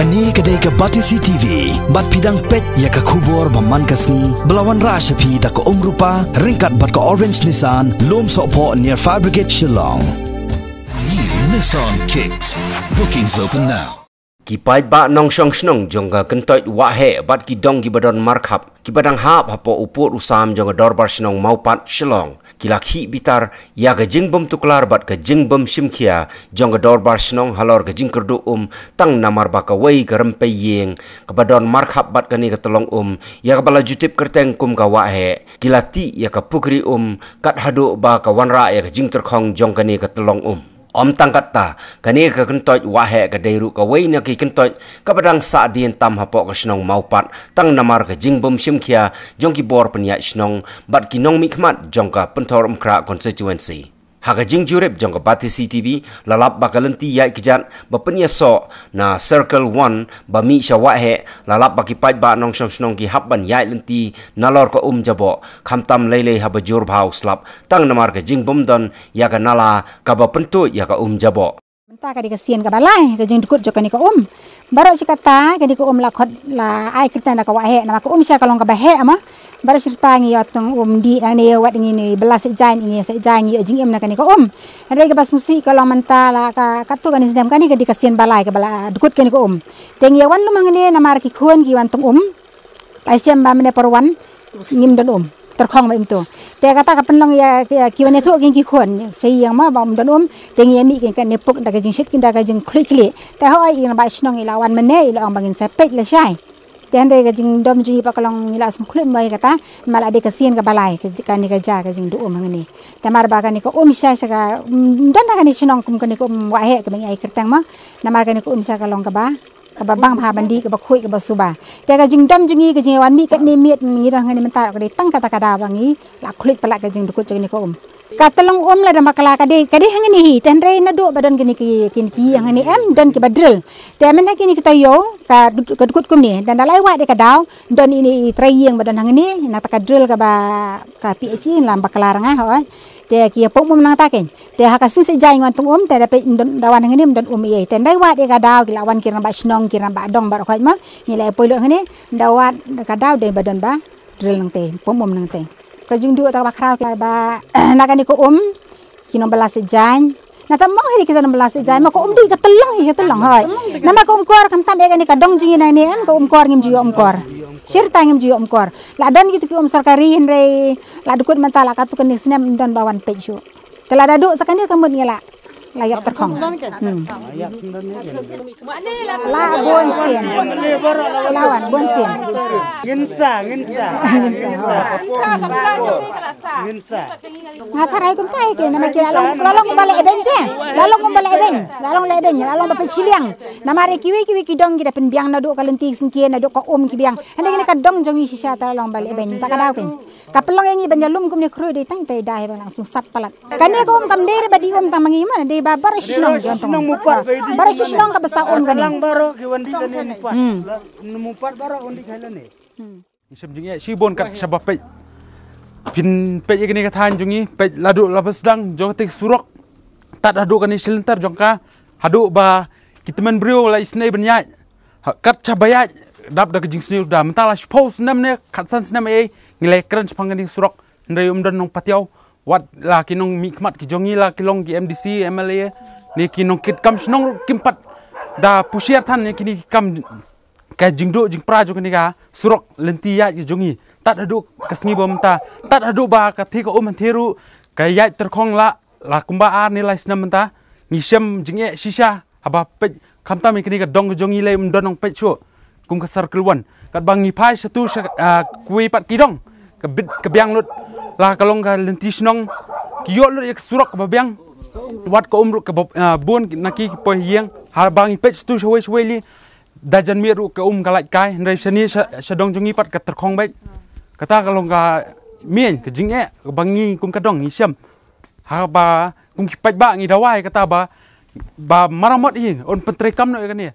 Kani kedai ke Batisi TV, bat pidang pet ya ke kubur baman kasni, belawan rashapi tak ke rupa, ringkat bat ke Orange Nissan, lom sokpo near Fire Brigade Shillong. New Nissan Kicks. Bookings open now. Kipai ba nong shong snong jongga kentoit wahe bat ki dong ki badon markhap ki badang hap hapo upur usam jongga dorbar snong maupat Shillong kilakhi bitar ya ga jingbom tuklar bat ka jingbom shimkhia jongga dorbar snong halor ga jingkerdu tang namar ba ka wei ka rempe yeng ka badon markhap bat ka ni ka tolong ya ka bala jutip kerteng ka wahe kilati ya ka pukri kat hadu ba ka wanra ya ka jingterkhong jong ka ni ka tolong tangkat ta kani ka kentoit wahe ka deiru ka wei na ki kentoit ka badang sa dien tam hapo ka snong maupat tang namar ka jingbom shimkhia jong ki bor penya snong bat ki nong mikmat jong ka pentor umkra constituency haga jing jurep jong ka Batisi TV lalap bakalenti yai kijat ba penya so na circle 1 ba mi sha wahe lalap ba ki pait ba nong snong ki habban yai lenti nalor ka jabo khamtam lele haba jur bhau slap tang namar ka jingbom don ya ka nala ka ba pentu ya ka jabo Mentah kadi kasian ka balai ka jing dukut jokani ka baru si kata kadi ka la khot la ai kerta na ka wahe na ka sya kalong ka bahe ama baru cerita ngi yotong di na ne wat ngi ni belas jain ini se jain ngi jing em na kani ka hari ka bas musi kalong mentah la ka katu kani sedam kani kadi kasian balai ka bala dukut kani ka tengi wan lu mangene na mar ki khon ki wan tong ai syam ba mene perwan ngim don terkhong ba imtu te kata ka penlong ya kiwane thu king ki khon sei yang ma bom don tengi mi king kan nepuk da ka jing shit kin da ka jing klik te ho ai ing ba snong ilawan mene ilong bangin sepet le syai te hande ka jing dom ji pa kalong ila sung klik mai kata mal ade kasian ka balai ka ni ka ja ka jing du ngani te mar ba ka ni ka sya ka don ka ni snong kum ka ni wa he ka bangi ai kertang ma na mar ka ni ka sya kalong ka ba bang pha bandi ka ba khui ka ba suba te ka jing dom jingi ka jing wan mi ka ni miet ngi rang ni mentar ka de tang kata kada bangi la khulit pala ka jing dukut jing ni ka ka telong la da makala ka de hangani hi ten re na do badan kini ki hangani don ki badril te men ha kini kita yo ka dukut kum ni dan dalai wa de ka daw don ini trayeng badan hangani na ta ka drill ka ba ka pi chi lam bakala ranga ho te ki pok mum nang taken te ha ka sing se jai ngon tung te da pe dawan ngani don ye te dai wa de ka daw ki lawan kiran ba snong kiran ba dong ba khoi ma ni le poilo ngani dawat ka daw de badan ba drill nang te pok mum nang te ka jing du ta ba khrau ki ba na ka ni ko ki no belas jan na ta mo hiri kita no belas jan ma ko di ka telong hoi na ma ko kor kam tam e ka ni ka dong jing na ni em ko kor ngim ju kor shir tangim ju kor la don gitu ki sarkari henre la dukut mentala ka tu kan sinem don bawan peju tela dadu sakani kamut ngela layak terkhong la bon sien lawan bon sien nginsa ngatarai kum tai ke nama kira lalong balik edeng lalong bapak ciliang nama re kiwi kidong kita penbiang nadu kalenti singkien nadu ka kibiang ande kini kadong jongi sisa lalong balik edeng tak kadau ken kapelong yang banjalum kum ni kru de tang tai dai langsung sat palat kane ko kam der badi tang mangima de babar sinong bar sinong ka basa kani lang baro ki wandi kani mupat baro undi khalane isem jingi sibon kat sabape pin pe igni ka than jungi pe ladu labasdang jotik surok tat hadu kani silentar jongka hadu ba kitmen brio la isne benya kat cabaya dap da jing sni da mentala suppose namne khatsan snam ngile kran pangani surok ndai don nong patiau wat la kinong mikmat ki jongi la kilong ki MDC MLA ni kinong kit kam snong kimpat da pusiar than ni kini kam ka jingdo jing prajo kini ka surok lenti ya ki jongi tat hadu kasngi bom ta tat hadu ba ka thi ko theru ka ya terkhong la kumba a ni la snam ta ni sem jinge sisa aba pe khamta mi kini ka dong jongi le donong pe chu kum ka circle 1 kat bangi phai satu kui pat kidong ka bit ka biang lut la kalong ka lenti snong ki yo lut ek surok ka biang wat ko umru ka bon naki po hiang har bangi pe tu shwe li dajan miru ka kalai kai ndai sani sadong jongi pat ka terkhong bai kata kalong ka mien ka jinge ka bangi kum ka dong isiam ha ba kum ki pat ba ngi dawai kata ba maramot hi on pentrekam no ka ni